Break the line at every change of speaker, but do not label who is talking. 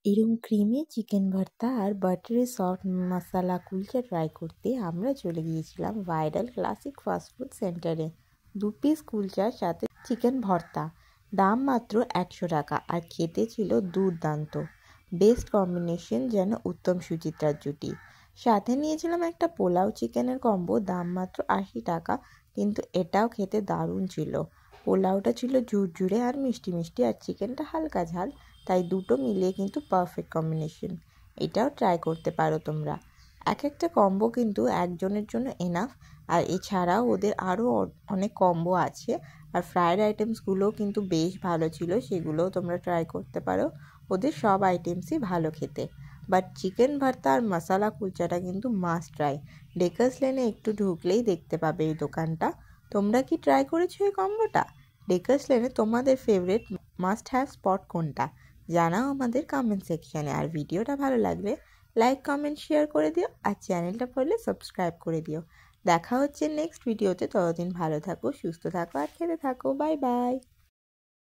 এরকম creamy chicken ভর্তা আর buttery soft মশলা kulcha try করতে আমরা চলে গিয়েছিলাম ভাইরাল ক্লাসিক ফাস্টফুড সেন্টারে। 2 পিস কুলচার সাথে চিকেন ভর্তা, দাম মাত্র 100 টাকা। আর খেতে ছিল দুর্দান্ত, বেস্ট কম্বিনেশন, যেন উত্তম সুচিত্রার জুটি। সাথে নিয়েছিলাম একটা পোলাও চিকেনের কম্বো, দাম মাত্র 80 টাকা, কিন্তু এটাও খেতে দারুণ ছিল। পোলাওটা ছিল ঝুরঝুরে আর মিষ্টি মিষ্টি, আর চিকেনটা হালকা ঝাল, তাই দুটো মিলিয়ে কিন্তু পারফেক্ট কম্বিনেশন। এটাও ট্রাই করতে পারো তোমরা। এক একটা কম্বো কিন্তু একজনের জন্য এনাফ, আর এছাড়াও ওদের আরও অনেক কম্বো আছে। আর ফ্রায়েড আইটেমসগুলোও কিন্তু বেশ ভালো ছিল, সেগুলোও তোমরা ট্রাই করতে পারো। ওদের সব আইটেমসই ভালো খেতে, বাট চিকেন ভর্তা আর মশলা কুলচাটা কিন্তু মাস্ট ট্রাই। ডেকার্স লেনে একটু ঢুকলেই দেখতে পাবে এই দোকানটা। তোমরা কি ট্রাই করেছো এই কম্বোটা? ডেকার্স লেনে তোমাদের ফেভারিট মাস্ট হ্যাভ স্পট কোনটা জানাও আমাদের কমেন্ট সেকশানে। আর ভিডিওটা ভালো লাগলে লাইক, কমেন্ট, শেয়ার করে দিও, আর চ্যানেলটা পড়লে সাবস্ক্রাইব করে দিও। দেখা হচ্ছে নেক্সট ভিডিওতে। ততদিন ভালো থাকো, সুস্থ থাকো আর খেতে থাকো। Bye bye.